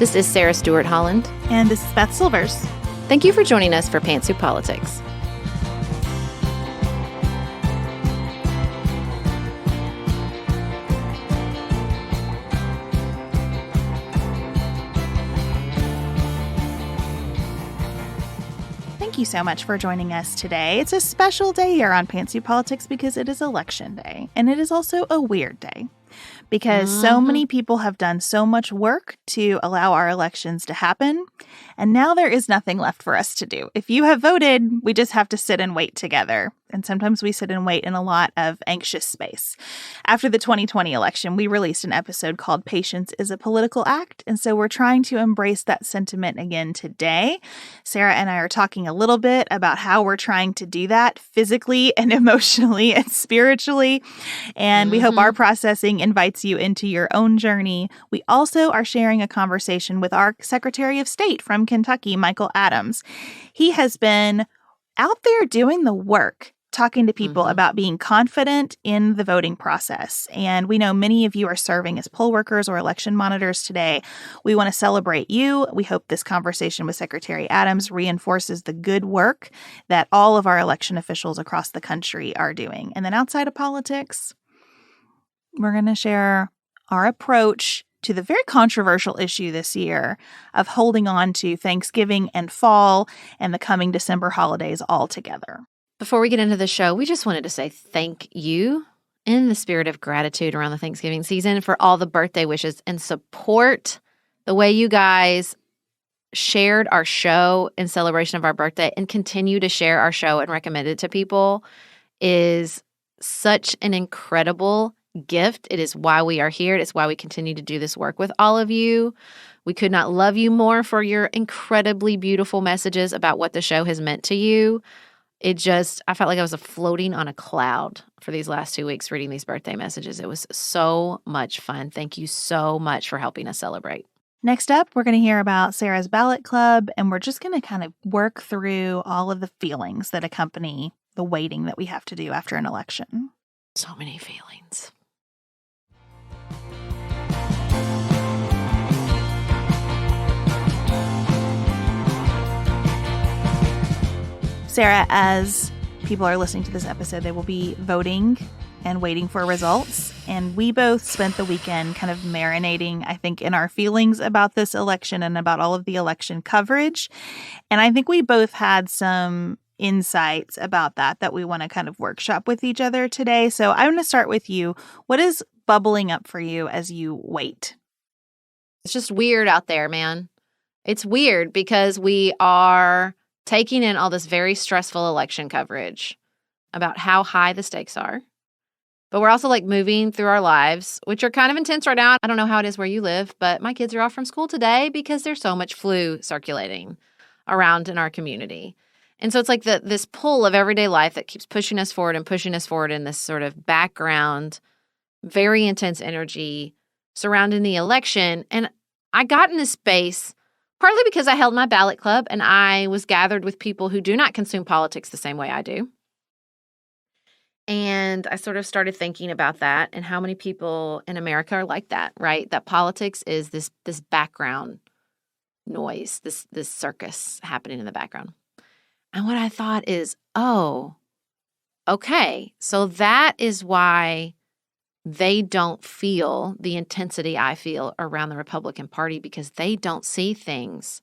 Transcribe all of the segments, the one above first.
This is Sarah Stewart Holland. And this is Beth Silvers. Thank you for joining us for Pantsuit Politics. Thank you so much for joining us today. It's a special day here on Pantsuit Politics because it is Election Day. And it is also a weird day because so many people have done so much work to allow our elections to happen. And now there is nothing left for us to do. If you have voted, we just have to sit and wait together. And sometimes we sit and wait in a lot of anxious space. After the 2020 election, we released an episode called Patience is a Political Act. And so we're trying to embrace that sentiment again today. Sarah and I are talking a little bit about how we're trying to do that physically and emotionally and spiritually. And we hope our processing invites you into your own journey. We also are sharing a conversation with our Secretary of State from Kentucky, Michael Adams. He has been out there doing the work, talking to people about being confident in the voting process. And we know many of you are serving as poll workers or election monitors today. We want to celebrate you. We hope this conversation with Secretary Adams reinforces the good work that all of our election officials across the country are doing. And then outside of politics, we're going to share our approach to the very controversial issue this year of holding on to Thanksgiving and fall and the coming December holidays all together. Before we get into the show, we just wanted to say thank you in the spirit of gratitude around the Thanksgiving season for all the birthday wishes and support. The way you guys shared our show in celebration of our birthday and continue to share our show and recommend it to people is such an incredible gift. It is why we are here. It's why we continue to do this work with all of you. We could not love you more for your incredibly beautiful messages about what the show has meant to you. I felt like I was floating on a cloud for these last 2 weeks reading these birthday messages. It was so much fun. Thank you so much for helping us celebrate. Next up, we're going to hear about Sarah's Ballot Club, and we're just going to kind of work through all of the feelings that accompany the waiting that we have to do after an election. So many feelings. Sarah, as people are listening to this episode, they will be voting and waiting for results. And we both spent the weekend kind of marinating, I think, in our feelings about this election and about all of the election coverage. And I think we both had some insights about that we want to kind of workshop with each other today. So I'm going to start with you. What is bubbling up for you as you wait? It's just weird out there, man. It's weird because we are taking in all this very stressful election coverage about how high the stakes are. But we're also moving through our lives, which are kind of intense right now. I don't know how it is where you live, but my kids are off from school today because there's so much flu circulating around in our community. And so it's this pull of everyday life that keeps pushing us forward in this sort of background, very intense energy surrounding the election. And I got in this space partly because I held my ballot club and I was gathered with people who do not consume politics the same way I do. And I sort of started thinking about that and how many people in America are like that, right? That politics is this background noise, this circus happening in the background. And what I thought is, oh, okay, so that is why they don't feel the intensity I feel around the Republican Party, because they don't see things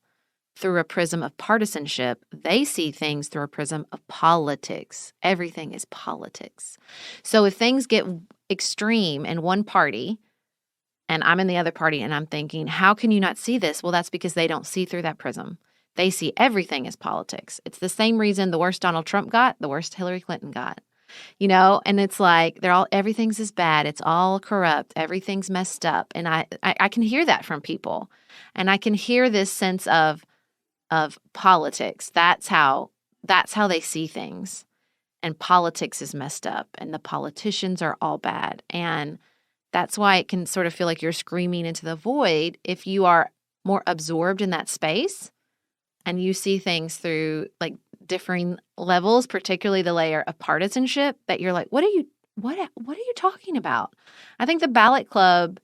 through a prism of partisanship. They see things through a prism of politics. Everything is politics. So if things get extreme in one party and I'm in the other party and I'm thinking, how can you not see this? Well, that's because they don't see through that prism. They see everything as politics. It's the same reason the worse Donald Trump got, the worse Hillary Clinton got. And it's everything's as bad. It's all corrupt. Everything's messed up. And I can hear that from people. And I can hear this sense of politics. That's how they see things. And politics is messed up. And the politicians are all bad. And that's why it can sort of feel like you're screaming into the void if you are more absorbed in that space and you see things through differing levels, particularly the layer of partisanship, that you're what are you talking about? I think the ballot club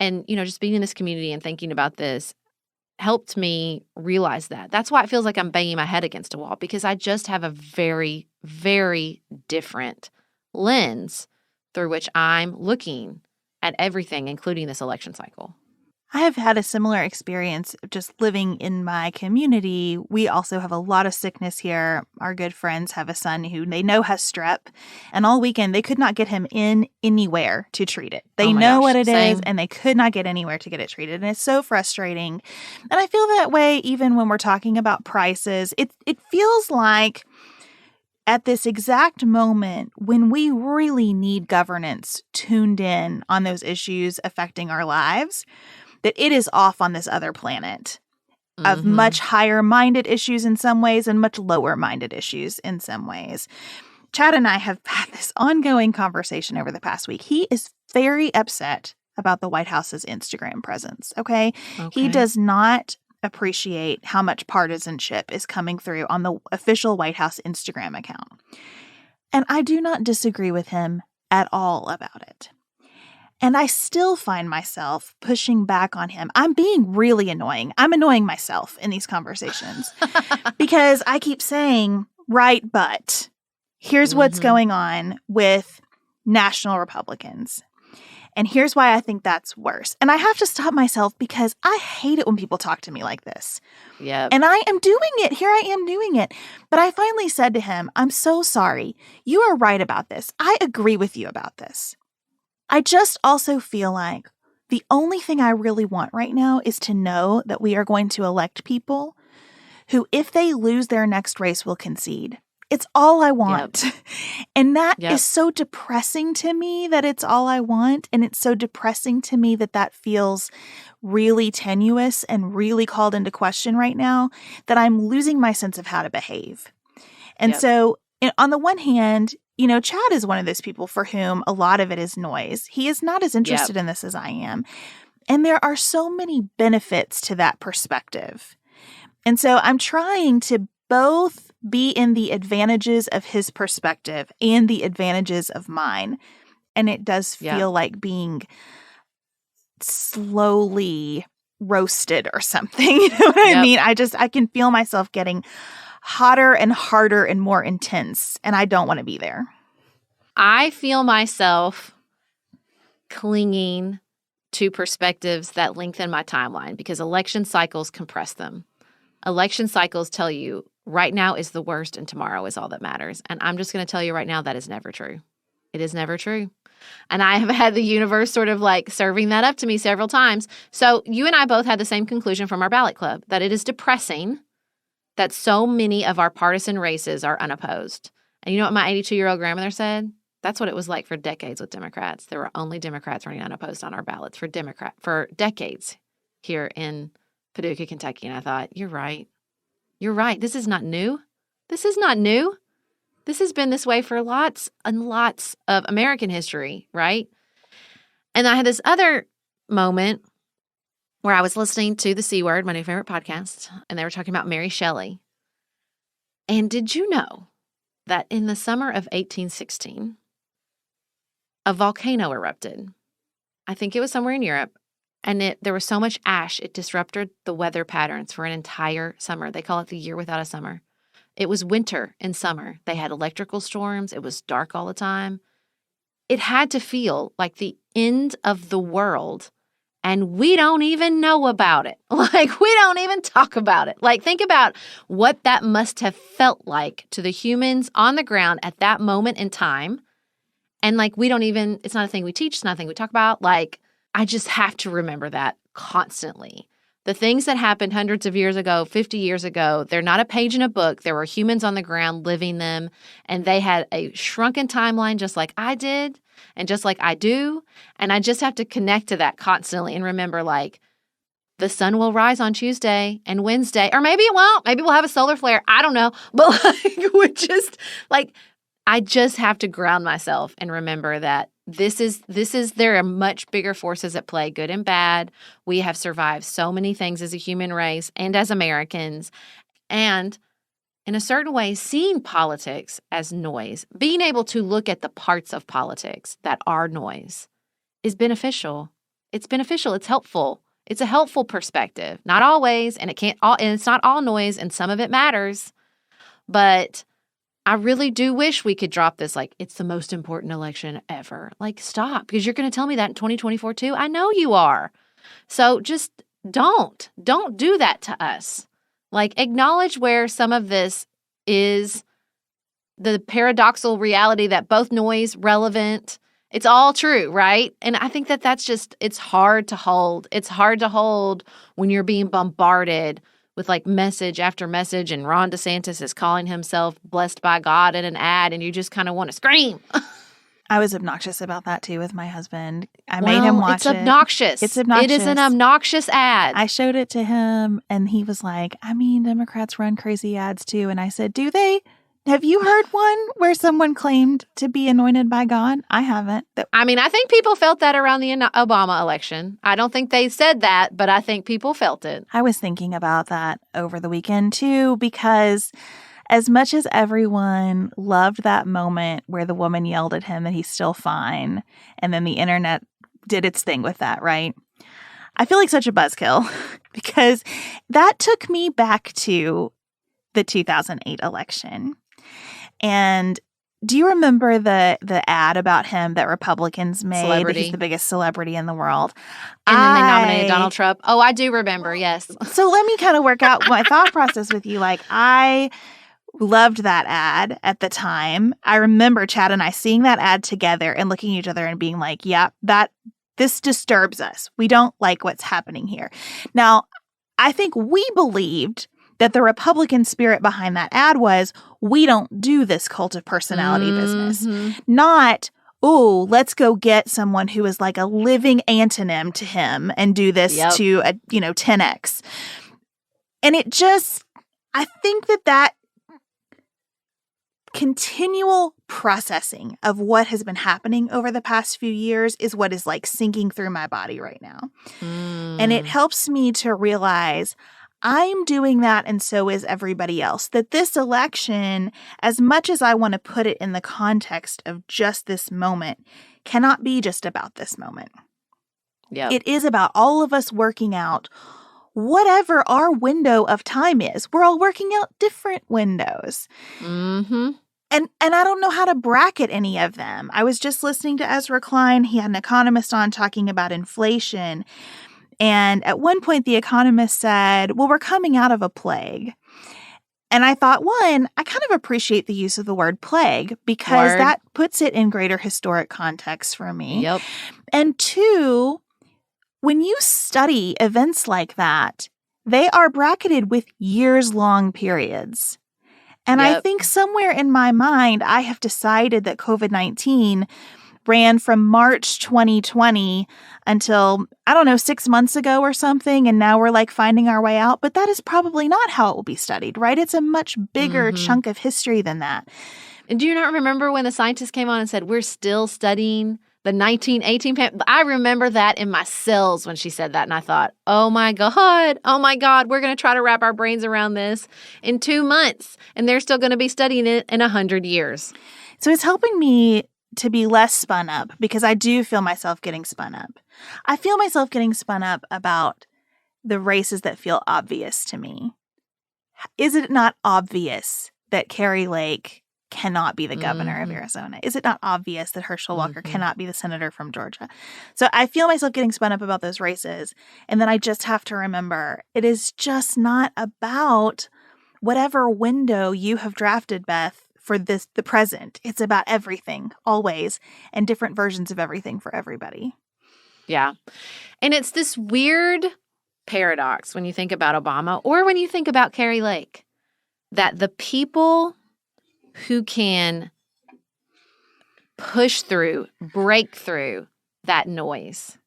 and, just being in this community and thinking about this, helped me realize that. That's why it feels like I'm banging my head against a wall, because I just have a very, very different lens through which I'm looking at everything, including this election cycle. I have had a similar experience just living in my community. We also have a lot of sickness here. Our good friends have a son who they know has strep, and all weekend they could not get him in anywhere to treat it. They know what it is, and they could not get anywhere to get it treated. And it's so frustrating. And I feel that way even when we're talking about prices. It feels like at this exact moment when we really need governance tuned in on those issues affecting our lives, that it is off on this other planet of much higher-minded issues in some ways and much lower-minded issues in some ways. Chad and I have had this ongoing conversation over the past week. He is very upset about the White House's Instagram presence, okay? He does not appreciate how much partisanship is coming through on the official White House Instagram account. And I do not disagree with him at all about it. And I still find myself pushing back on him. I'm being really annoying. I'm annoying myself in these conversations because I keep saying, right, but here's what's going on with national Republicans. And here's why I think that's worse. And I have to stop myself because I hate it when people talk to me like this. Yeah. And I am doing it. Here I am doing it. But I finally said to him, I'm so sorry. You are right about this. I agree with you about this. I just also feel like the only thing I really want right now is to know that we are going to elect people who, if they lose their next race, will concede. It's all I want. Yep. And that is so depressing to me that it's all I want. And it's so depressing to me that that feels really tenuous and really called into question right now that I'm losing my sense of how to behave. And so on the one hand, you know, Chad is one of those people for whom a lot of it is noise. He is not as interested in this as I am. And there are so many benefits to that perspective. And so I'm trying to both be in the advantages of his perspective and the advantages of mine. And it does feel like being slowly roasted or something. You know what I mean? I can feel myself getting hotter and harder and more intense, and I don't want to be there. I feel myself clinging to perspectives that lengthen my timeline because election cycles compress them. Election cycles tell you right now is the worst and tomorrow is all that matters. And I'm just going to tell you right now that is never true. It is never true. And I have had the universe sort of like serving that up to me several times. So you and I both had the same conclusion from our ballot club, that it is depressing that so many of our partisan races are unopposed. And you know what my 82-year-old grandmother said? That's what it was like for decades with Democrats. There were only Democrats running unopposed on our ballots for decades here in Paducah, Kentucky. And I thought, you're right. You're right. This is not new. This is not new. This has been this way for lots and lots of American history, right? And I had this other moment where I was listening to The C Word, my new favorite podcast, and they were talking about Mary Shelley. And did you know that in the summer of 1816, a volcano erupted? I think it was somewhere in Europe. And there was so much ash, it disrupted the weather patterns for an entire summer. They call it the year without a summer. It was winter and summer. They had electrical storms. It was dark all the time. It had to feel like the end of the world, and we don't even know about it. Like, we don't even talk about it. Like, think about what that must have felt like to the humans on the ground at that moment in time. And, like, it's not a thing we teach. It's not a thing we talk about. Like, I just have to remember that constantly. The things that happened hundreds of years ago, 50 years ago, they're not a page in a book. There were humans on the ground living them, and they had a shrunken timeline just like I did and just like I do. And I just have to connect to that constantly and remember, like, the sun will rise on Tuesday and Wednesday, or maybe it won't. Maybe we'll have a solar flare. I don't know. But, like, I just have to ground myself and remember that there are much bigger forces at play, good and bad. We have survived so many things as a human race and as Americans. And in a certain way, seeing politics as noise, being able to look at the parts of politics that are noise is beneficial. It's beneficial. It's helpful. It's a helpful perspective. Not always, and it's not all noise, and some of it matters. But I really do wish we could drop this, like, it's the most important election ever. Like, stop, because you're going to tell me that in 2024 too. I know you are. So just don't do that to us. Like, acknowledge where some of this is the paradoxical reality that both noise, relevant, it's all true, right? And I think that's just, it's hard to hold. It's hard to hold when you're being bombarded with like message after message, and Ron DeSantis is calling himself blessed by God in an ad, and you just kind of want to scream. I was obnoxious about that too with my husband. I made him watch it. It's obnoxious. It's obnoxious. It is an obnoxious ad. I showed it to him, and he was like, I mean, Democrats run crazy ads too. And I said, do they? Have you heard one where someone claimed to be anointed by God? I haven't. I mean, I think people felt that around the Obama election. I don't think they said that, but I think people felt it. I was thinking about that over the weekend too, because as much as everyone loved that moment where the woman yelled at him that he's still fine, and then the internet did its thing with that, right? I feel like such a buzzkill because that took me back to the 2008 election. And do you remember the ad about him that Republicans made? Celebrity. That he's the biggest celebrity in the world. And then they nominated Donald Trump. Oh, I do remember, yes. So let me kind of work out my thought process with you. Like, I loved that ad at the time. I remember Chad and I seeing that ad together and looking at each other and being like, yeah, this disturbs us. We don't like what's happening here. Now, I think we believed that the Republican spirit behind that ad was, we don't do this cult of personality business. Not, oh, let's go get someone who is like a living antonym to him and do this to, 10x. And it just, I think that continual processing of what has been happening over the past few years is what is like sinking through my body right now. And it helps me to realize I'm doing that, and so is everybody else. That this election, as much as I want to put it in the context of just this moment, cannot be just about this moment. Yep. It is about all of us working out whatever our window of time is. We're all working out different windows. Mm-hmm. And I don't know how to bracket any of them. I was just listening to Ezra Klein. He had an economist on talking about inflation. And at one point, the economist said, well, we're coming out of a plague. And I thought, one, I kind of appreciate the use of the word plague because that puts it in greater historic context for me. Yep. And two, when you study events like that, they are bracketed with years-long periods. And I think somewhere in my mind, I have decided that COVID-19 ran from March 2020 until, 6 months ago or something, and now we're like finding our way out. But that is probably not how it will be studied, right? It's a much bigger chunk of history than that. And do you not remember when the scientists came on and said, we're still studying the 1918 pandemic? I remember that in my cells when she said that, and I thought, oh my God, we're going to try to wrap our brains around this in 2 months, and they're still going to be studying it in 100 years. So it's helping me to be less spun up because I do feel myself getting spun up. I feel myself getting spun up about the races that feel obvious to me. Is it not obvious that Kari Lake cannot be the governor of Arizona? Is it not obvious that Herschel Walker cannot be the senator from Georgia? So I feel myself getting spun up about those races. And then I just have to remember, it is just not about whatever window you have drafted, Beth, for the present. It's about everything, always, and different versions of everything for everybody. Yeah. And it's this weird paradox when you think about Obama or when you think about Kari Lake, that the people who can push through, break through that noise,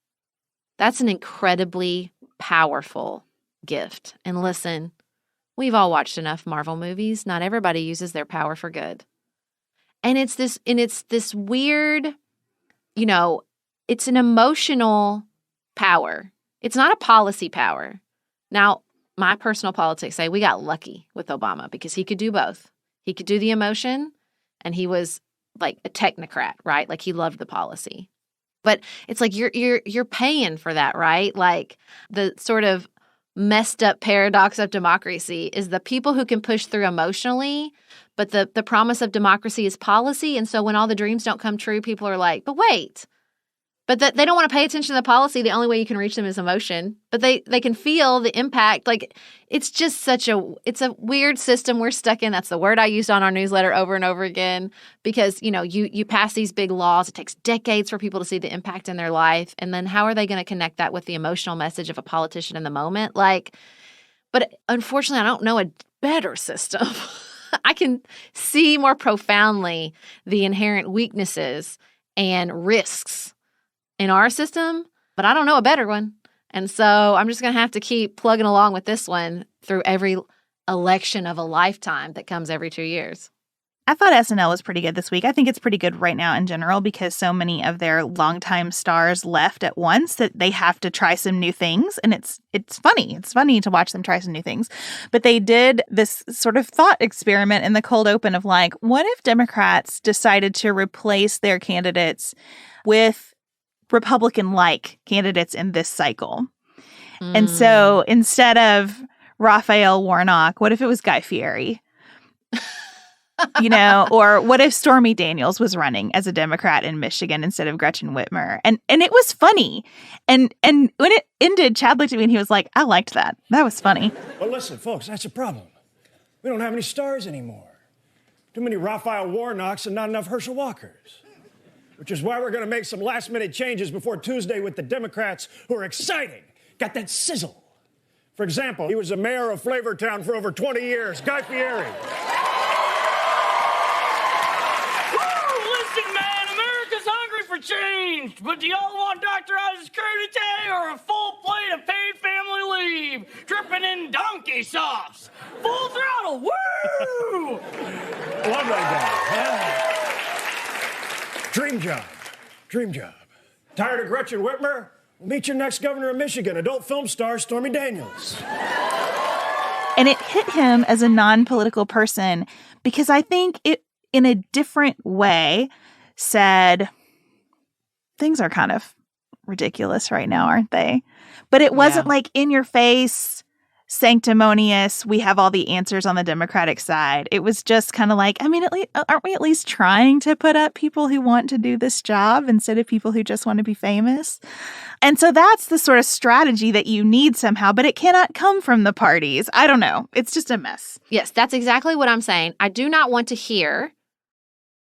that's an incredibly powerful gift. And listen, we've all watched enough Marvel movies. Not everybody uses their power for good. And it's this weird, it's an emotional power. It's not a policy power. Now, my personal politics say we got lucky with Obama because he could do both. He could do the emotion, and he was like a technocrat, right? Like he loved the policy. But it's like you're paying for that, right? Like the sort of messed up paradox of democracy is the people who can push through emotionally, but the promise of democracy is policy. And so when all the dreams don't come true, people are like, but wait. But they don't want to pay attention to the policy. The only way you can reach them is emotion. But they can feel the impact. Like, it's just it's a weird system we're stuck in. That's the word I used on our newsletter over and over again. Because, you pass these big laws. It takes decades for people to see the impact in their life. And then how are they going to connect that with the emotional message of a politician in the moment? But unfortunately, I don't know a better system. I can see more profoundly the inherent weaknesses and risks in our system, but I don't know a better one. And so I'm just going to have to keep plugging along with this one through every election of a lifetime that comes every 2 years. I thought SNL was pretty good this week. I think it's pretty good right now in general because so many of their longtime stars left at once that they have to try some new things. And it's funny. It's funny to watch them try some new things. But they did this sort of thought experiment in the cold open of like, what if Democrats decided to replace their candidates with Republican-like candidates in this cycle? And so instead of Raphael Warnock, what if it was Guy Fieri? Or what if Stormy Daniels was running as a Democrat in Michigan instead of Gretchen Whitmer? And it was funny. And when it ended, Chad looked at me and he was like, I liked that. That was funny. Well, listen, folks, that's a problem. We don't have any stars anymore. Too many Raphael Warnocks and not enough Herschel Walkers. Which is why we're going to make some last-minute changes before Tuesday with the Democrats who are exciting. Got that sizzle. For example, he was the mayor of Flavortown for over 20 years, Guy Fieri. Listen, man, America's hungry for change. But do y'all want Dr. Oz's crudité or a full plate of paid family leave, dripping in donkey sauce? Full throttle, woo! Love that guy. Dream job. Dream job. Tired of Gretchen Whitmer? Well, meet your next governor of Michigan, adult film star Stormy Daniels. And it hit him as a non-political person because I think it, in a different way, said, things are kind of ridiculous right now, aren't they? But it wasn't like in your face, sanctimonious, we have all the answers on the Democratic side. It was just kind of like, I mean, aren't we at least trying to put up people who want to do this job instead of people who just want to be famous? And so that's the sort of strategy that you need somehow, but it cannot come from the parties. I don't know. It's just a mess. Yes, that's exactly what I'm saying. I do not want to hear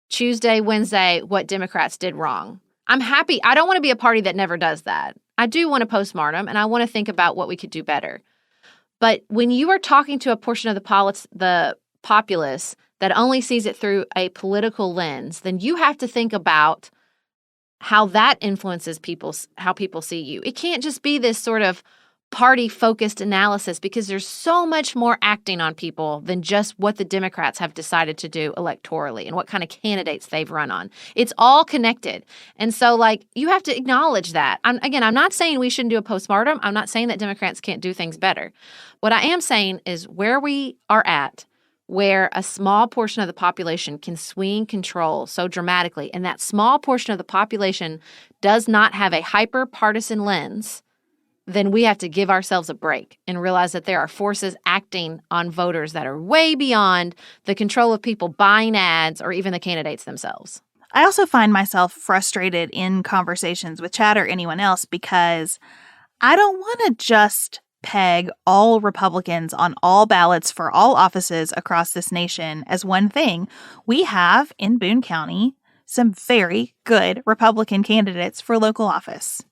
Tuesday, Wednesday, what Democrats did wrong. I'm happy. I don't want to be a party that never does that. I do want to postmortem, and I want to think about what we could do better. But when you are talking to a portion of the populace that only sees it through a political lens, then you have to think about how that influences how people see you. It can't just be this sort of party-focused analysis because there's so much more acting on people than just what the Democrats have decided to do electorally and what kind of candidates they've run on. It's all connected. And so, you have to acknowledge that. I'm not saying we shouldn't do a postmortem. I'm not saying that Democrats can't do things better. What I am saying is where we are at, where a small portion of the population can swing control so dramatically, and that small portion of the population does not have a hyper-partisan lens, then we have to give ourselves a break and realize that there are forces acting on voters that are way beyond the control of people buying ads or even the candidates themselves. I also find myself frustrated in conversations with Chad or anyone else because I don't want to just peg all Republicans on all ballots for all offices across this nation as one thing. We have, in Boone County, some very good Republican candidates for local office.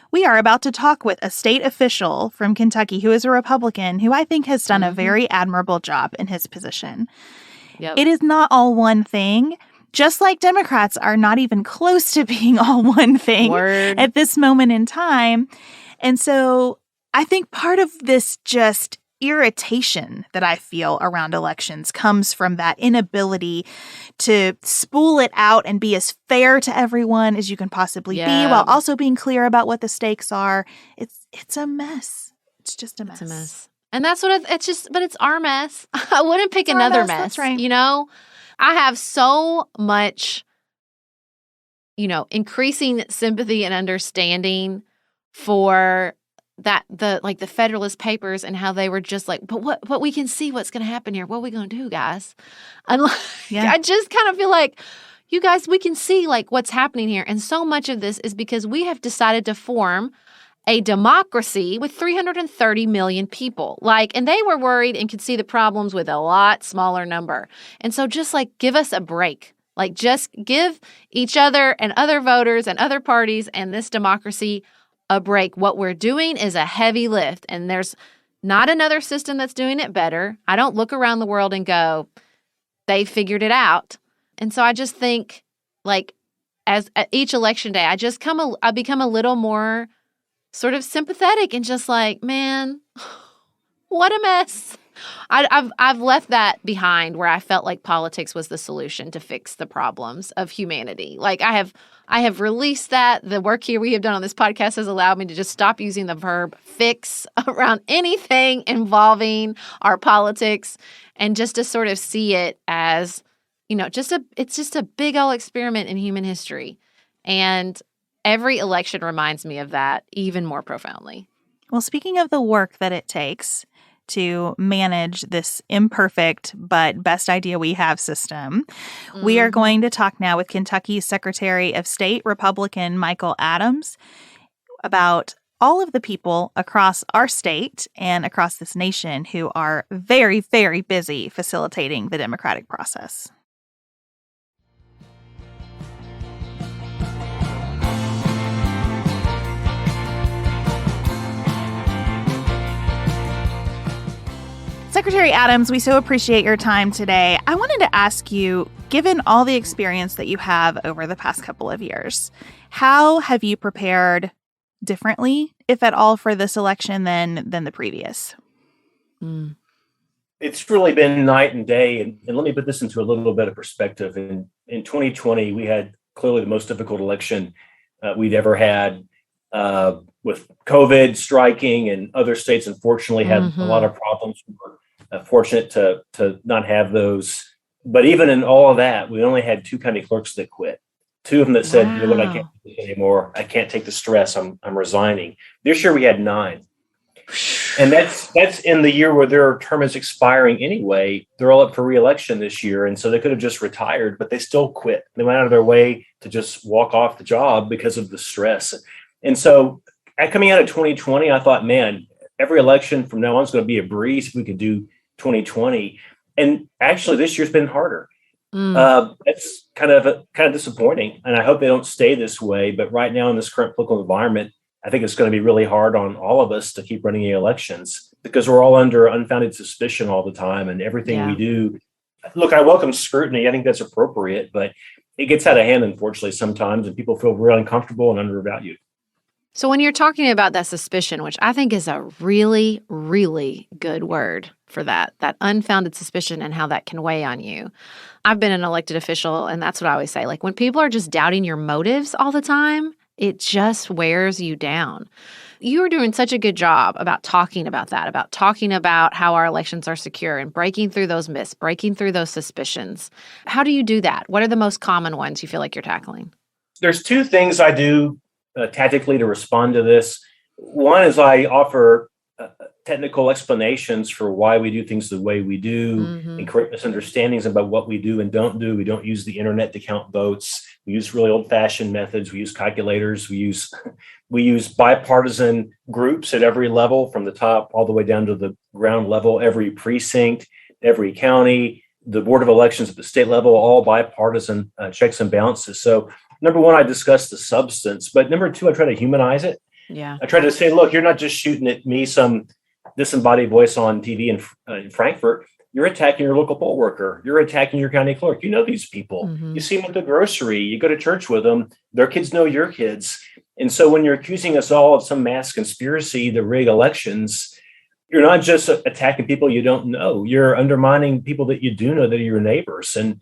We are about to talk with a state official from Kentucky who is a Republican who I think has done a very admirable job in his position. Yep. It is not all one thing, just like Democrats are not even close to being all one thing at this moment in time. And so I think part of this just irritation that I feel around elections comes from that inability to spool it out and be as fair to everyone as you can possibly be while also being clear about what the stakes are. It's a mess. It's just a mess. It's a mess. And that's what but it's our mess. I wouldn't pick another mess. That's right. I have so much increasing sympathy and understanding for that, the Federalist Papers, and how they were just like, but we can see what's going to happen here. What are we going to do, guys? And I just kind of feel like, you guys, we can see like what's happening here. And so much of this is because we have decided to form a democracy with 330 million people. And they were worried and could see the problems with a lot smaller number. And so just give us a break. Just give each other and other voters and other parties and this democracy a break. What we're doing is a heavy lift, and there's not another system that's doing it better. I don't look around the world and go, they figured it out. And so I just think, as at each election day, I become a little more sort of sympathetic and just man, what a mess. I've left that behind, where I felt like politics was the solution to fix the problems of humanity. I have released that. The work here we have done on this podcast has allowed me to just stop using the verb fix around anything involving our politics, and just to sort of see it as, it's just a big old experiment in human history. And every election reminds me of that even more profoundly. Well, speaking of the work that it takes to manage this imperfect but best idea we have system, we are going to talk now with Kentucky's Secretary of State, Republican Michael Adams, about all of the people across our state and across this nation who are very, very busy facilitating the democratic process. Secretary Adams, we so appreciate your time today. I wanted to ask you, given all the experience that you have over the past couple of years, how have you prepared differently, if at all, for this election than the previous? It's really been night and day. And let me put this into a little bit of perspective. In 2020, we had clearly the most difficult election we'd ever had, with COVID striking, and other states, unfortunately, had a lot of problems. We were fortunate to not have those. But even in all of that, we only had 2 county clerks that quit. 2 of them that said, you know what, I can't do this anymore. I can't take the stress. I'm resigning. This year we had 9. And that's in the year where their term is expiring anyway. They're all up for re-election this year. And so they could have just retired, but they still quit. They went out of their way to just walk off the job because of the stress. And so coming out of 2020, I thought, man, every election from now on is going to be a breeze if we could do 2020. And actually, this year's been harder. It's kind of disappointing. And I hope they don't stay this way. But right now in this current political environment, I think it's going to be really hard on all of us to keep running the elections, because we're all under unfounded suspicion all the time, and everything we do. Look, I welcome scrutiny. I think that's appropriate, but it gets out of hand, unfortunately, sometimes, and people feel really uncomfortable and undervalued. So when you're talking about that suspicion, which I think is a really, really good word for that unfounded suspicion and how that can weigh on you. I've been an elected official, and that's what I always say. When people are just doubting your motives all the time, it just wears you down. You are doing such a good job about talking about that, about talking about how our elections are secure and breaking through those myths, breaking through those suspicions. How do you do that? What are the most common ones you feel like you're tackling? There's 2 things I do tactically to respond to this. One is I offer technical explanations for why we do things the way we do, and correct misunderstandings about what we do and don't do. We don't use the internet to count votes. We use really old-fashioned methods. We use calculators. We use bipartisan groups at every level, from the top all the way down to the ground level, every precinct, every county, the Board of Elections at the state level, all bipartisan checks and balances. So number 1, I discuss the substance, but number 2, I try to humanize it. Yeah. I try to say, look, you're not just shooting at me, some disembodied voice on TV in Frankfurt. You're attacking your local poll worker. You're attacking your county clerk. You know these people. You see them at the grocery. You go to church with them. Their kids know your kids. And so when you're accusing us all of some mass conspiracy to rig elections, you're not just attacking people you don't know. You're undermining people that you do know, that are your neighbors. And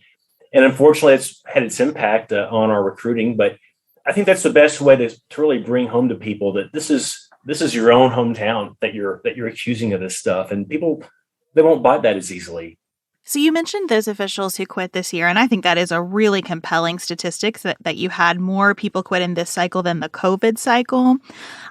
unfortunately, it's had its impact on our recruiting. But I think that's the best way to really bring home to people that this is your own hometown that you're accusing of this stuff, and people, they won't buy that as easily. So you mentioned those officials who quit this year, and I think that is a really compelling statistic that you had more people quit in this cycle than the COVID cycle.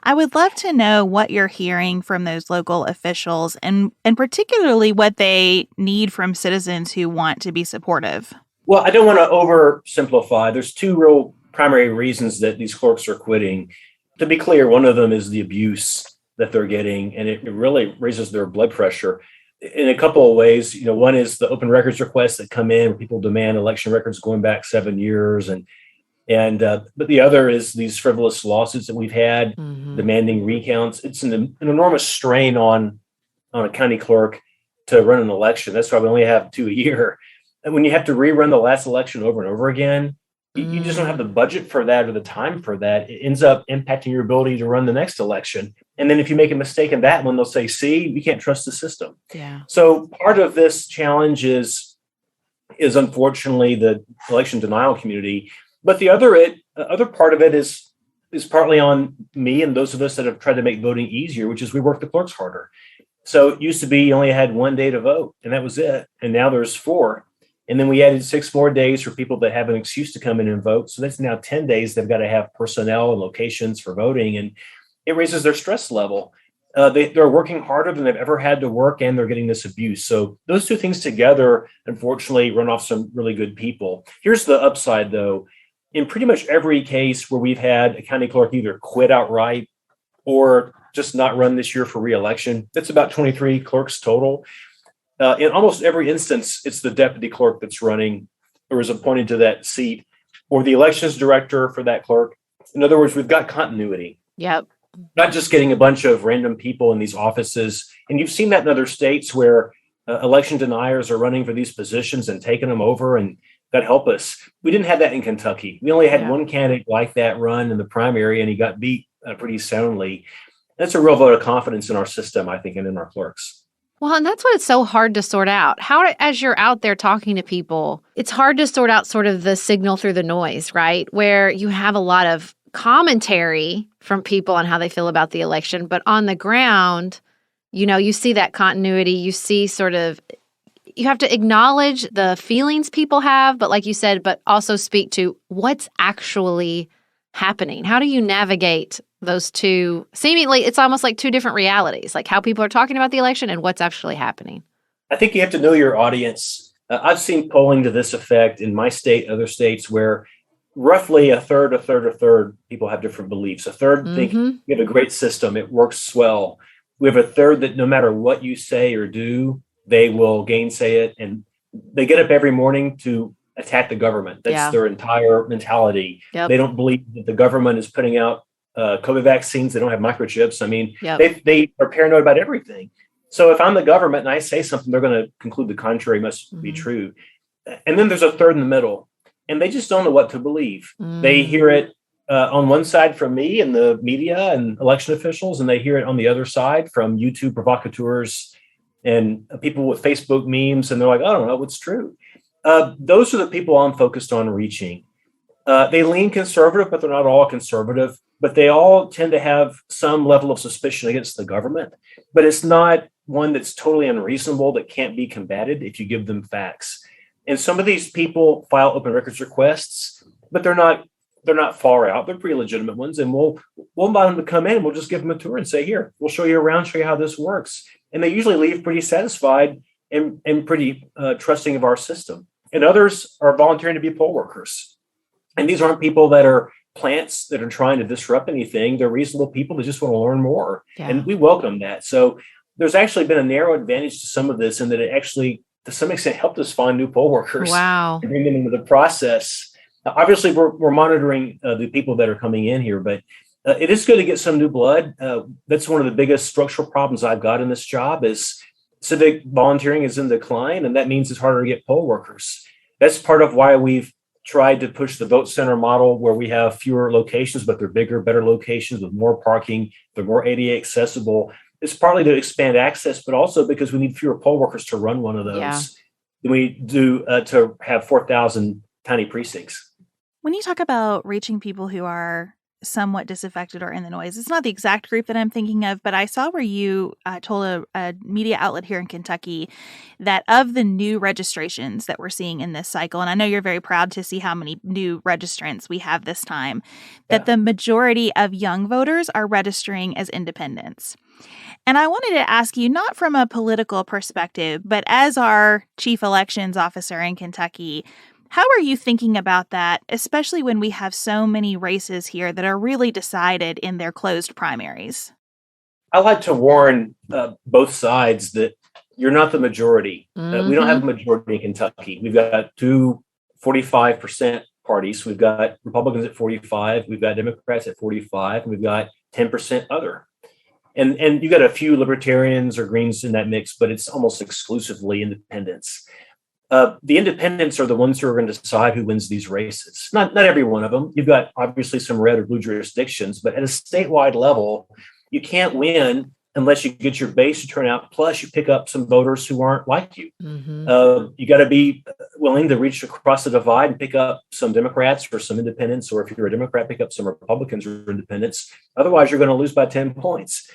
I would love to know what you're hearing from those local officials and particularly what they need from citizens who want to be supportive. Well, I don't want to oversimplify. There's two real primary reasons that these clerks are quitting. To be clear, one of them is the abuse that they're getting, and it really raises their blood pressure in a couple of ways. One is the open records requests that come in where people demand election records going back 7 years, but the other is these frivolous lawsuits that we've had demanding recounts. It's an enormous strain on a county clerk to run an election. That's why we only have 2 a year. And when you have to rerun the last election over and over again, you just don't have the budget for that or the time for that. It ends up impacting your ability to run the next election. And then if you make a mistake in that one, they'll say, see, we can't trust the system. Yeah. So part of this challenge is unfortunately the election denial community. But the other part of it is partly on me and those of us that have tried to make voting easier, which is we work the clerks harder. So it used to be you only had 1 day to vote, and that was it. And now there's 4. And then we added 6 more days for people that have an excuse to come in and vote. So that's now 10 days they've got to have personnel and locations for voting. And it raises their stress level. They're working harder than they've ever had to work, and they're getting this abuse. So those two things together, unfortunately, run off some really good people. Here's the upside, though. In pretty much every case where we've had a county clerk either quit outright or just not run this year for re-election, that's about 23 clerks total. In almost every instance, it's the deputy clerk that's running or is appointed to that seat, or the elections director for that clerk. In other words, we've got continuity. Yep. Not just getting a bunch of random people in these offices. And you've seen that in other states where election deniers are running for these positions and taking them over, and that help us. We didn't have that in Kentucky. We only had one candidate like that run in the primary, and he got beat pretty soundly. That's a real vote of confidence in our system, I think, and in our clerks. Well, and that's what it's so hard to sort out. As you're out there talking to people, it's hard to sort out sort of the signal through the noise, right? Where you have a lot of commentary from people on how they feel about the election, but on the ground, you see that continuity, you see you have to acknowledge the feelings people have, but like you said, but also speak to what's actually happening. How do you navigate those two? Seemingly, it's almost like two different realities, like how people are talking about the election and what's actually happening. I think you have to know your audience. I've seen polling to this effect in my state, other states, where roughly a third people have different beliefs. A third think we have a great system, it works well. We have a third that no matter what you say or do, they will gainsay it, and they get up every morning to attack the government. That's their entire mentality. Yep. They don't believe that the government is putting out COVID vaccines. They don't have microchips. I mean, they are paranoid about everything. So if I'm the government and I say something, they're going to conclude the contrary must be true. And then there's a third in the middle, and they just don't know what to believe. They hear it on one side from me and the media and election officials, and they hear it on the other side from YouTube provocateurs and people with Facebook memes, and they're like, I don't know what's true. Those are the people I'm focused on reaching. They lean conservative, but they're not all conservative. But they all tend to have some level of suspicion against the government. But it's not one that's totally unreasonable that can't be combated if you give them facts. And some of these people file open records requests, but they're not far out. They're pretty legitimate ones. And we'll allow them to come in. We'll just give them a tour and say, here, we'll show you around, show you how this works. And they usually leave pretty satisfied and pretty trusting of our system. And others are volunteering to be poll workers. And these aren't people that are plants that are trying to disrupt anything. They're reasonable people that just want to learn more. Yeah. And we welcome that. So there's actually been a narrow advantage to some of this, in that it actually, to some extent, helped us find new poll workers. Wow. And bring them into the process. Obviously, we're monitoring the people that are coming in here, but it is good to get some new blood. That's one of the biggest structural problems I've got in this job is civic volunteering is in decline, and that means it's harder to get poll workers. That's part of why we've tried to push the vote center model, where we have fewer locations, but they're bigger, better locations with more parking. They're more ADA accessible. It's partly to expand access, but also because we need fewer poll workers to run one of those than we do to have 4,000 tiny precincts. When you talk about reaching people who are somewhat disaffected or in the noise. It's not the exact group that I'm thinking of, but I saw where you told a media outlet here in Kentucky that of the new registrations that we're seeing in this cycle, and I know you're very proud to see how many new registrants we have this time, that the majority of young voters are registering as independents. And I wanted to ask you, not from a political perspective, but as our chief elections officer in Kentucky, how are you thinking about that, especially when we have so many races here that are really decided in their closed primaries? I like to warn both sides that you're not the majority. We don't have a majority in Kentucky. We've got two 45% parties. We've got Republicans at 45. We've got Democrats at 45. And we've got 10% other. And you've got a few libertarians or Greens in that mix, but it's almost exclusively independents. The independents are the ones who are going to decide who wins these races. Not every one of them. You've got obviously some red or blue jurisdictions, but at a statewide level, you can't win unless you get your base to turn out. Plus, you pick up some voters who aren't like you. You got to be willing to reach across the divide and pick up some Democrats or some independents, or if you're a Democrat, pick up some Republicans or independents. Otherwise, you're going to lose by 10 points.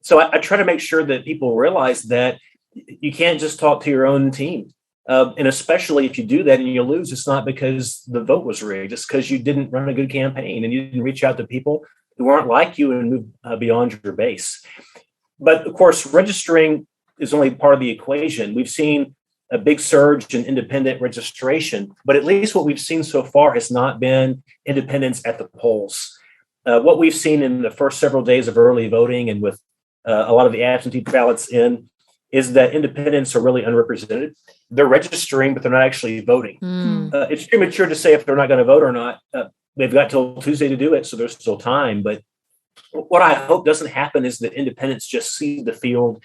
So I try to make sure that people realize that you can't just talk to your own team. And especially if you do that and you lose, it's not because the vote was rigged. It's because you didn't run a good campaign and you didn't reach out to people who aren't like you and move beyond your base. But of course, registering is only part of the equation. We've seen a big surge in independent registration, but at least what we've seen so far has not been independents at the polls. What we've seen in the first several days of early voting and with a lot of the absentee ballots in is that independents are really unrepresented. They're registering, but they're not actually voting. It's premature to say if they're not going to vote or not. They've got till Tuesday to do it, so there's still time. But what I hope doesn't happen is that independents just see the field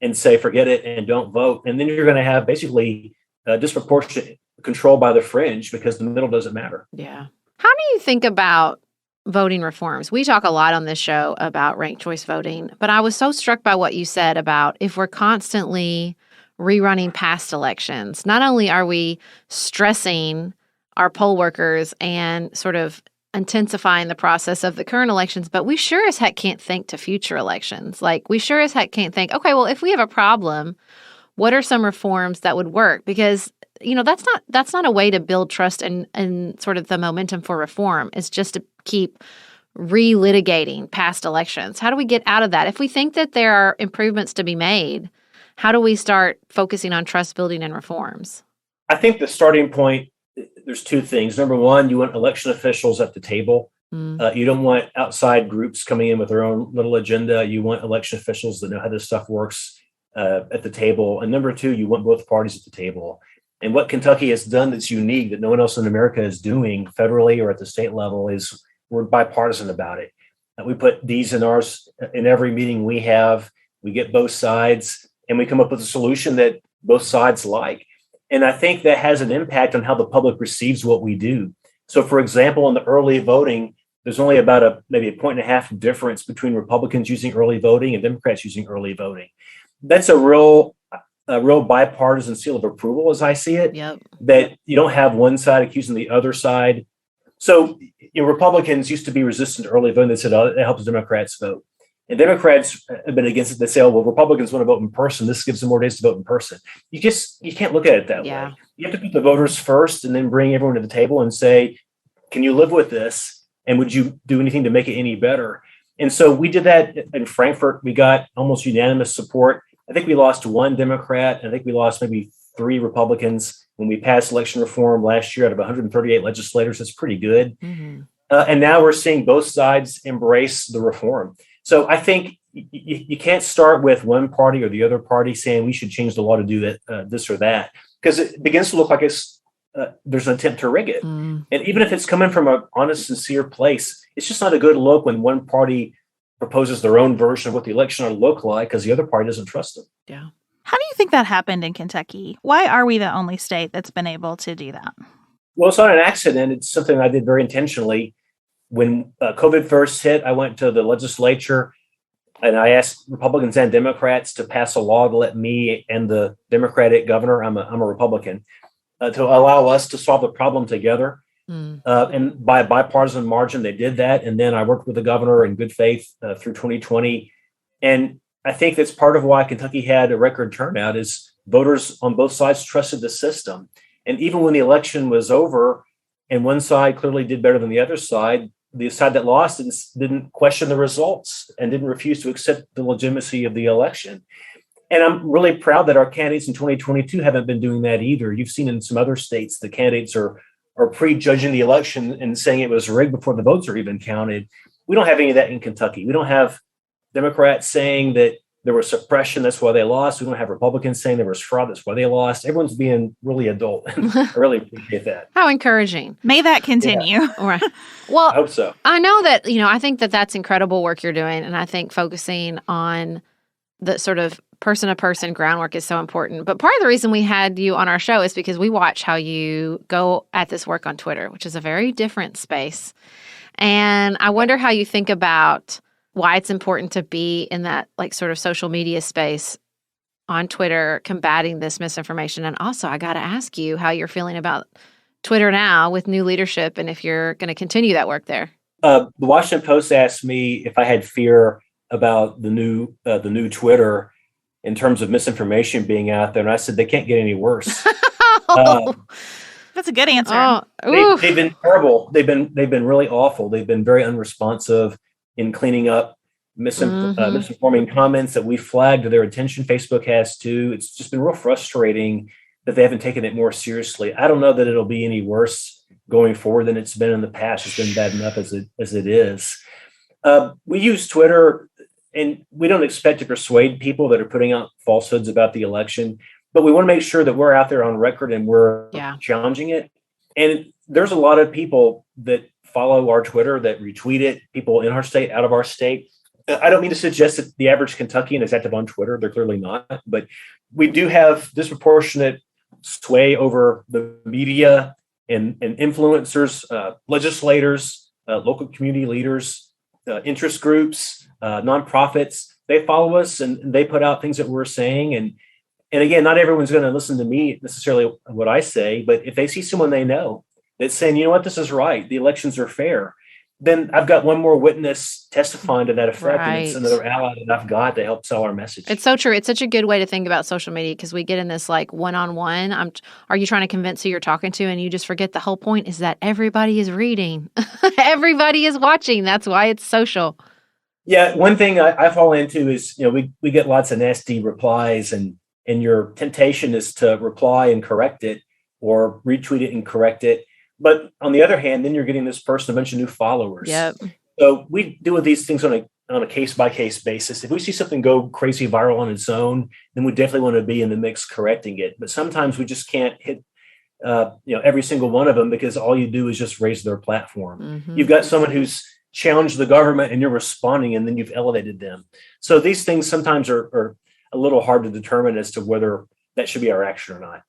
and say, forget it, and don't vote. And then you're going to have basically disproportionate control by the fringe because the middle doesn't matter. Yeah. How do you think about voting reforms? We talk a lot on this show about ranked choice voting, but I was so struck by what you said about if we're constantly rerunning past elections, not only are we stressing our poll workers and sort of intensifying the process of the current elections, but we sure as heck can't think to future elections. Like, we sure as heck can't think, okay, well, if we have a problem, what are some reforms that would work? Because, you know, that's not a way to build trust and sort of the momentum for reform. It's just to keep relitigating past elections. How do we get out of that? If we think that there are improvements to be made, how do we start focusing on trust building and reforms? I think the starting point, there's two things. Number one, you want election officials at the table. You don't want outside groups coming in with their own little agenda. You want election officials that know how this stuff works at the table. And number two, you want both parties at the table. And what Kentucky has done that's unique that no one else in America is doing federally or at the state level is we're bipartisan about it. We put D's and R's in every meeting we have. We get both sides and we come up with a solution that both sides like. And I think that has an impact on how the public receives what we do. So, for example, in the early voting, there's only about maybe a 1.5 difference between Republicans using early voting and Democrats using early voting. That's a real bipartisan seal of approval, as I see it. Yep. That you don't have one side accusing the other side. So, Republicans used to be resistant to early voting. They said, oh, it helps Democrats vote. And Democrats have been against it. They say, oh, well, Republicans want to vote in person. This gives them more days to vote in person. You can't look at it that way. You have to put the voters first and then bring everyone to the table and say, can you live with this? And would you do anything to make it any better? And so we did that in Frankfurt. We got almost unanimous support. I think we lost one Democrat. I think we lost maybe 3 Republicans when we passed election reform last year out of 138 legislators. That's pretty good. And now we're seeing both sides embrace the reform. So I think you can't start with one party or the other party saying we should change the law to do that, this or that, because it begins to look like there's an attempt to rig it. And even if it's coming from an honest, sincere place, it's just not a good look when one party proposes their own version of what the election ought to look like because the other party doesn't trust them. Yeah. How do you think that happened in Kentucky? Why are we the only state that's been able to do that? Well, it's not an accident. It's something I did very intentionally. When COVID first hit, I went to the legislature and I asked Republicans and Democrats to pass a law to let me and the Democratic governor, I'm a Republican, to allow us to solve the problem together. And by a bipartisan margin, they did that. And then I worked with the governor in good faith through 2020. And I think that's part of why Kentucky had a record turnout is voters on both sides trusted the system. And even when the election was over and one side clearly did better than the side that lost didn't question the results and didn't refuse to accept the legitimacy of the election. And I'm really proud that our candidates in 2022 haven't been doing that either. You've seen in some other states, the candidates are prejudging the election and saying it was rigged before the votes are even counted. We don't have any of that in Kentucky. We don't have Democrats saying that there was suppression, that's why they lost. We don't have Republicans saying there was fraud, that's why they lost. Everyone's being really adult. I really appreciate that. How encouraging. May that continue. Yeah. All right. Well, I hope so. I know that, I think that that's incredible work you're doing. And I think focusing on the sort of person-to-person groundwork is so important. But part of the reason we had you on our show is because we watch how you go at this work on Twitter, which is a very different space. And I wonder how you think about why it's important to be in that like sort of social media space on Twitter, combating this misinformation. And also, I got to ask you how you're feeling about Twitter now with new leadership and if you're going to continue that work there. The Washington Post asked me if I had fear about the new Twitter in terms of misinformation being out there. And I said, they can't get any worse. That's a good answer. They've been terrible. They've been really awful. They've been very unresponsive in cleaning up misinforming comments that we flagged to their attention. Facebook has too. It's just been real frustrating that they haven't taken it more seriously. I don't know that it'll be any worse going forward than it's been in the past. It's been bad enough as it is. We use Twitter, and we don't expect to persuade people that are putting out falsehoods about the election, but we want to make sure that we're out there on record and we're challenging it. And there's a lot of people that follow our Twitter that retweet it, people in our state, out of our state. I don't mean to suggest that the average Kentuckian is active on Twitter. They're clearly not, but we do have disproportionate sway over the media and influencers, legislators, local community leaders, interest groups, nonprofits. They follow us and they put out things that we're saying. And again, not everyone's going to listen to me necessarily what I say, but if they see someone they know that's saying, you know what, this is right, the elections are fair, then I've got one more witness testifying to that effect. Right. And it's another ally that I've got to help sell our message. It's so true. It's such a good way to think about social media because we get in this like one-on-one. Are you trying to convince who you're talking to? And you just forget the whole point is that everybody is reading. Everybody is watching. That's why it's social. Yeah. One thing I fall into is, we get lots of nasty replies and your temptation is to reply and correct it or retweet it and correct it. But on the other hand, then you're getting this person a bunch of new followers. Yep. So we deal with these things on a case-by-case basis. If we see something go crazy viral on its own, then we definitely want to be in the mix correcting it. But sometimes we just can't hit every single one of them because all you do is just raise their platform. Mm-hmm. You've got someone who's challenged the government and you're responding and then you've elevated them. So these things sometimes are a little hard to determine as to whether that should be our action or not.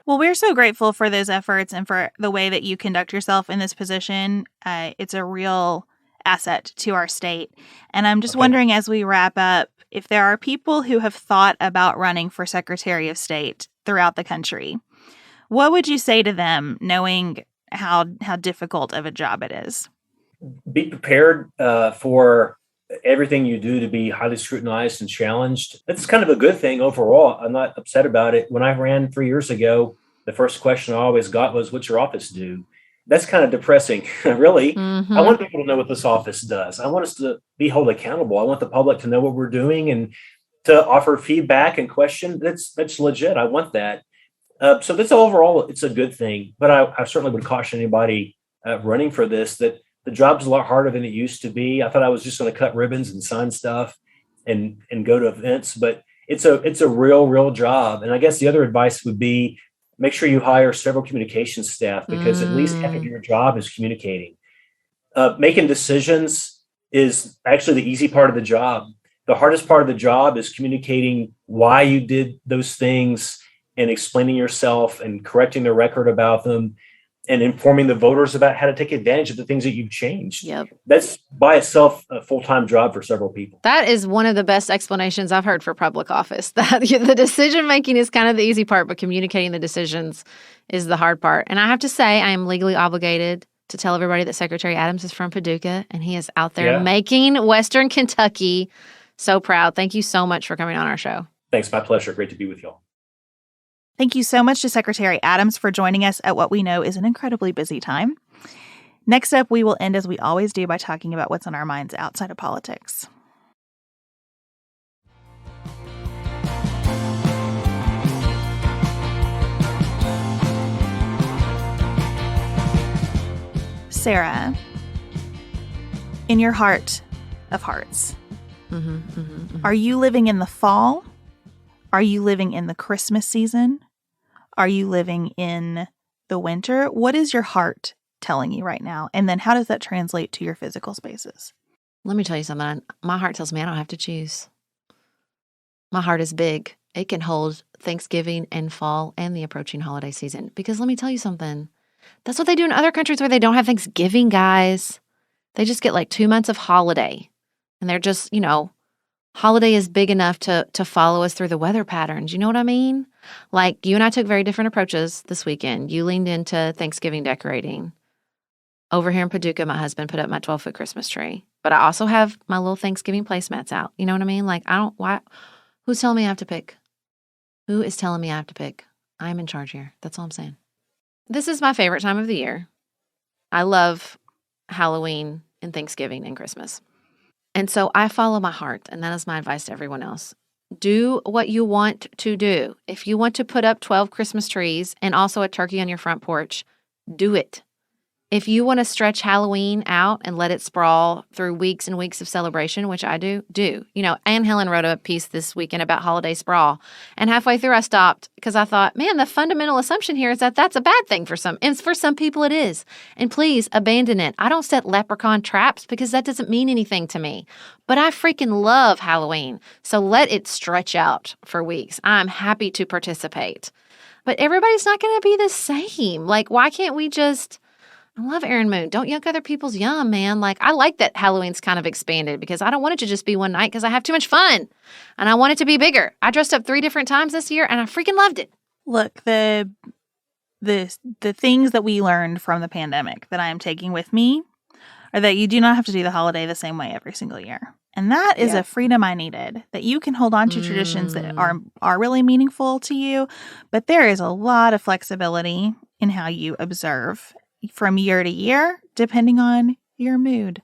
Well, we're so grateful for those efforts and for the way that you conduct yourself in this position. It's a real asset to our state. And I'm just wondering, as we wrap up, if there are people who have thought about running for Secretary of State throughout the country, what would you say to them, knowing how difficult of a job it is? Be prepared for everything you do to be highly scrutinized and challenged. That's kind of a good thing overall. I'm not upset about it. When I ran 3 years ago, the first question I always got was, what's your office do? That's kind of depressing, really. Mm-hmm. I want people to know what this office does. I want us to be held accountable. I want the public to know what we're doing and to offer feedback and question. That's legit. I want that. So that's overall, it's a good thing. But I certainly would caution anybody running for this that the job's a lot harder than it used to be. I thought I was just going to cut ribbons and sign stuff and go to events, but it's a real job. And I guess the other advice would be make sure you hire several communications staff because at least half of your job is communicating. Making decisions is actually the easy part of the job. The hardest part of the job is communicating why you did those things and explaining yourself and correcting the record about them. and informing the voters about how to take advantage of the things that you've changed. Yep. That's by itself a full-time job for several people. That is one of the best explanations I've heard for public office. That the decision making is kind of the easy part, but communicating the decisions is the hard part. And I have to say, I am legally obligated to tell everybody that Secretary Adams is from Paducah, and he is out there making Western Kentucky so proud. Thank you so much for coming on our show. Thanks. My pleasure. Great to be with y'all. Thank you so much to Secretary Adams for joining us at what we know is an incredibly busy time. Next up, we will end as we always do by talking about what's on our minds outside of politics. Sarah, in your heart of hearts, are you living in the fall? Are you living in the Christmas season? Are you living in the winter? What is your heart telling you right now? And then how does that translate to your physical spaces? Let me tell you something. My heart tells me I don't have to choose. My heart is big. It can hold Thanksgiving and fall and the approaching holiday season. Because let me tell you something. That's what they do in other countries where they don't have Thanksgiving, guys. They just get like 2 months of holiday. And they're just, holiday is big enough to follow us through the weather patterns. You know what I mean? Like, you and I took very different approaches this weekend. You leaned into Thanksgiving decorating. Over here in Paducah, my husband put up my 12-foot Christmas tree. But I also have my little Thanksgiving placemats out. You know what I mean? Like, who's telling me I have to pick? Who is telling me I have to pick? I'm in charge here. That's all I'm saying. This is my favorite time of the year. I love Halloween and Thanksgiving and Christmas. And so I follow my heart, and that is my advice to everyone else. Do what you want to do. If you want to put up 12 Christmas trees and also a turkey on your front porch, do it. If you want to stretch Halloween out and let it sprawl through weeks and weeks of celebration, which I do. Anne Helen wrote a piece this weekend about holiday sprawl. And halfway through, I stopped because I thought, man, the fundamental assumption here is that that's a bad thing for some. And for some people, it is. And please abandon it. I don't set leprechaun traps because that doesn't mean anything to me. But I freaking love Halloween. So let it stretch out for weeks. I'm happy to participate. But everybody's not going to be the same. Like, why can't we just... I love Aaron Moon. Don't yuck other people's yum, man. Like, I like that Halloween's kind of expanded because I don't want it to just be one night because I have too much fun. And I want it to be bigger. I dressed up 3 different times this year and I freaking loved it. Look, the things that we learned from the pandemic that I am taking with me are that you do not have to do the holiday the same way every single year. And that is a freedom I needed, that you can hold on to traditions that are really meaningful to you, but there is a lot of flexibility in how you observe from year to year, depending on your mood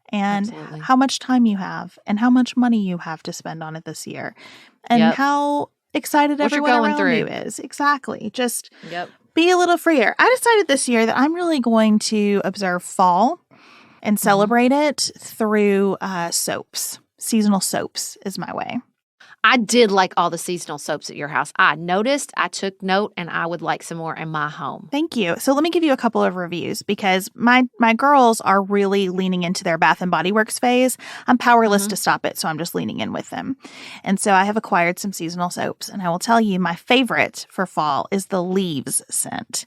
and how much time you have and how much money you have to spend on it this year and how excited everyone around you is. Exactly. Just be a little freer. I decided this year that I'm really going to observe fall and celebrate it through soaps. Seasonal soaps is my way. I did like all the seasonal soaps at your house. I noticed, I took note, and I would like some more in my home. Thank you. So let me give you a couple of reviews because my girls are really leaning into their Bath & Body Works phase. I'm powerless to stop it, so I'm just leaning in with them. And so I have acquired some seasonal soaps, and I will tell you my favorite for fall is the Leaves scent.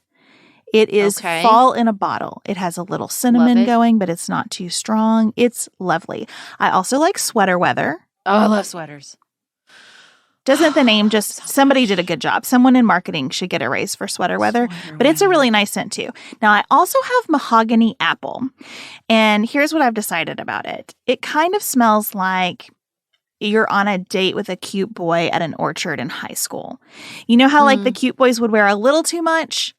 It is fall in a bottle. It has a little cinnamon going, but it's not too strong. It's lovely. I also like Sweater Weather. Oh, I love sweaters. Doesn't the name just, somebody did a good job. Someone in marketing should get a raise for Sweater Weather, but it's a really nice scent too. Now, I also have Mahogany Apple, and here's what I've decided about it. It kind of smells like you're on a date with a cute boy at an orchard in high school. You know how like the cute boys would wear a little too much?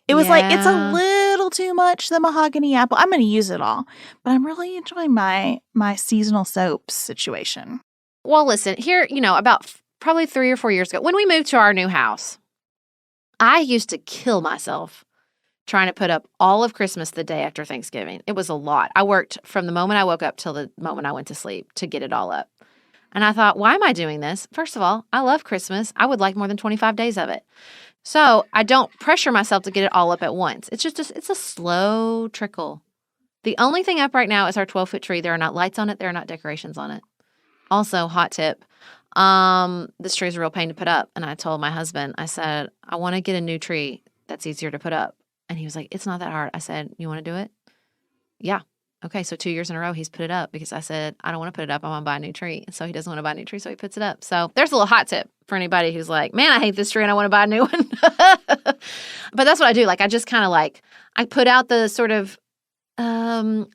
It was like, it's a little too much, the Mahogany Apple. I'm going to use it all, but I'm really enjoying my seasonal soaps situation. Well, listen, here, about probably 3 or 4 years ago, when we moved to our new house, I used to kill myself trying to put up all of Christmas the day after Thanksgiving. It was a lot. I worked from the moment I woke up till the moment I went to sleep to get it all up. And I thought, why am I doing this? First of all, I love Christmas. I would like more than 25 days of it. So I don't pressure myself to get it all up at once. It's just it's a slow trickle. The only thing up right now is our 12-foot tree. There are not lights on it. There are not decorations on it. Also, hot tip, this tree is a real pain to put up. And I told my husband, I said, I want to get a new tree that's easier to put up. And he was like, it's not that hard. I said, you want to do it? Yeah. Okay, so 2 years in a row, he's put it up because I said, I don't want to put it up. I want to buy a new tree. And so he doesn't want to buy a new tree, so he puts it up. So there's a little hot tip for anybody who's like, man, I hate this tree and I want to buy a new one. But that's what I do. Like, I just kind of like, I put out the sort of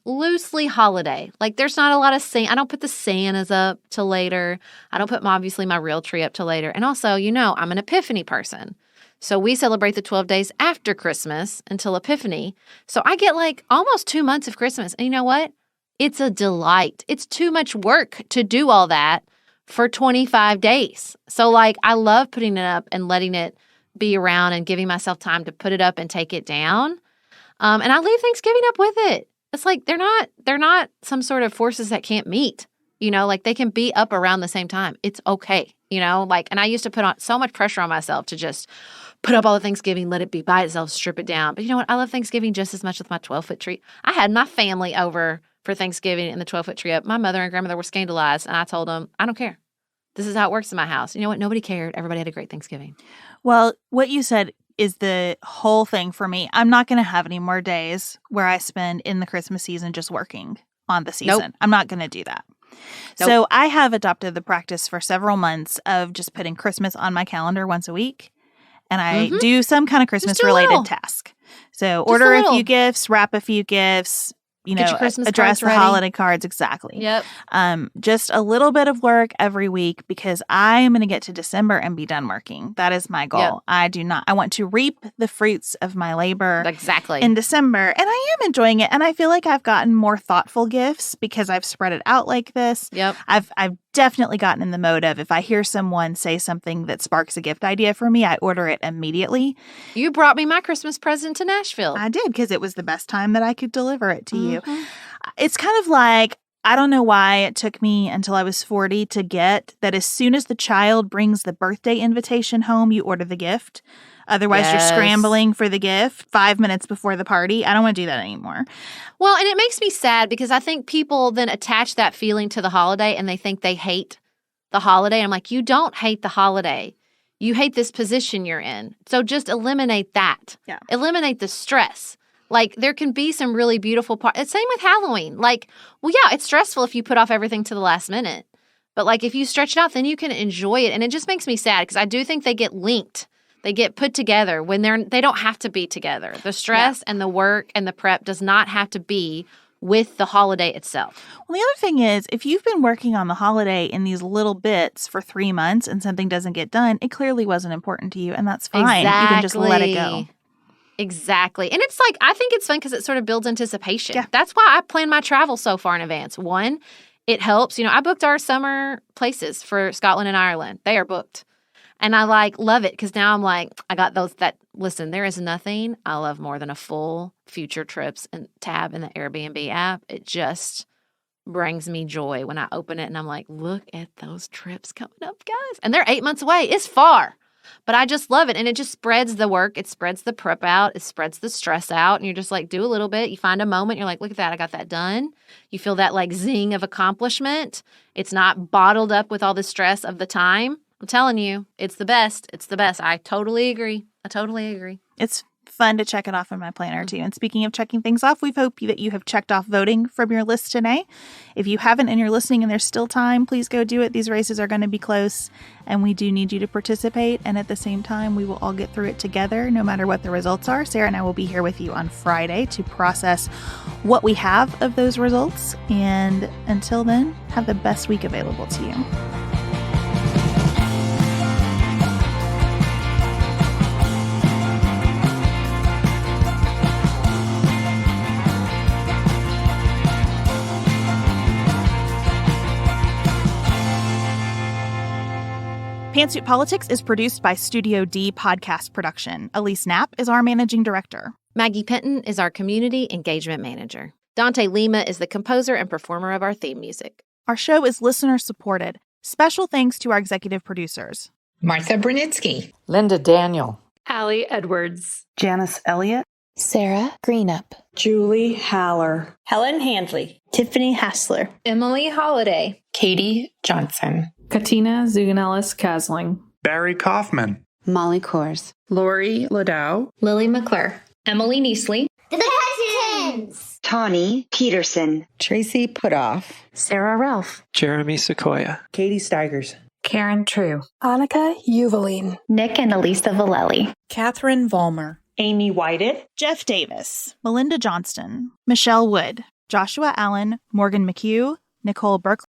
loosely holiday. Like, there's not a lot of I don't put the Santas up till later. I don't put, obviously, my real tree up till later. And also, I'm an Epiphany person. So we celebrate the 12 days after Christmas until Epiphany. So I get like almost 2 months of Christmas. And you know what? It's a delight. It's too much work to do all that for 25 days. So like, I love putting it up and letting it be around and giving myself time to put it up and take it down. And I leave Thanksgiving up with it. It's like, they're not some sort of forces that can't meet, like they can be up around the same time. It's okay. And I used to put on so much pressure on myself to just put up all the Thanksgiving, let it be by itself, strip it down. But you know what? I love Thanksgiving just as much with my 12-foot tree. I had my family over for Thanksgiving and the 12-foot tree up. My mother and grandmother were scandalized, and I told them, I don't care. This is how it works in my house. You know what? Nobody cared. Everybody had a great Thanksgiving. Well, what you said is the whole thing for me. I'm not going to have any more days where I spend in the Christmas season just working on the season. Nope. I'm not going to do that. Nope. So I have adopted the practice for several months of just putting Christmas on my calendar once a week. And I do some kind of Christmas-related task. So order a few gifts, wrap a few gifts, address the holiday cards. Exactly. Yep. Just a little bit of work every week because I am going to get to December and be done working. That is my goal. Yep. I want to reap the fruits of my labor in December. And I am enjoying it. And I feel like I've gotten more thoughtful gifts because I've spread it out like this. Yep. I've definitely gotten in the mode of if I hear someone say something that sparks a gift idea for me, I order it immediately. You brought me my Christmas present to Nashville. I did because it was the best time that I could deliver it to you. It's kind of like, I don't know why it took me until I was 40 to get that as soon as the child brings the birthday invitation home, you order the gift. Otherwise, you're scrambling for the gift 5 minutes before the party. I don't want to do that anymore. Well, and it makes me sad because I think people then attach that feeling to the holiday and they think they hate the holiday. I'm like, you don't hate the holiday. You hate this position you're in. So just eliminate that. Yeah. Eliminate the stress. Like, there can be some really beautiful parts. Same with Halloween. Like, well, yeah, it's stressful if you put off everything to the last minute. But, like, if you stretch it out, then you can enjoy it. And it just makes me sad because I do think they get linked. They get put together when they don't have to be together. The stress and the work and the prep does not have to be with the holiday itself. Well, the other thing is, if you've been working on the holiday in these little bits for 3 months and something doesn't get done, it clearly wasn't important to you, and that's fine. Exactly. You can just let it go. Exactly. And it's like, I think it's fun because it sort of builds anticipation. Yeah. That's why I plan my travel so far in advance. One, it helps. I booked our summer places for Scotland and Ireland. They are booked. And I love it because now I'm like, I got those listen, there is nothing I love more than a full future trips and tab in the Airbnb app. It just brings me joy when I open it and I'm like, look at those trips coming up, guys. And they're 8 months away. It's far. But I just love it. And it just spreads the work. It spreads the prep out. It spreads the stress out. And you're just like, do a little bit. You find a moment. You're like, look at that. I got that done. You feel that zing of accomplishment. It's not bottled up with all the stress of the time. I'm telling you, it's the best. It's the best. I totally agree. It's fun to check it off in my planner, too. And speaking of checking things off, we hope that you have checked off voting from your list today. If you haven't and you're listening and there's still time, please go do it. These races are going to be close, and we do need you to participate. And at the same time, we will all get through it together, no matter what the results are. Sarah and I will be here with you on Friday to process what we have of those results. And until then, have the best week available to you. Pantsuit Politics is produced by Studio D Podcast Production. Elise Knapp is our managing director. Maggie Penton is our community engagement manager. Dante Lima is the composer and performer of our theme music. Our show is listener supported. Special thanks to our executive producers: Martha Brunitsky, Linda Daniel, Allie Edwards, Janice Elliott, Sarah Greenup, Julie Haller, Helen Handley, Tiffany Hassler, Emily Holiday, Katie Johnson, Katina Zuganellis-Kasling, Barry Kaufman, Molly Kors, Lori Ladow, Lily McClure. Emily Neasley, The Cousins! Tawny Peterson, Tracy Putoff, Sarah Ralph, Jeremy Sequoia, Katie Steigers, Karen True, Annika Uvaline, Nick and Elisa Vallely, Catherine Vollmer, Amy Whited, Jeff Davis, Melinda Johnston, Michelle Wood, Joshua Allen, Morgan McHugh, Nicole Berkeley,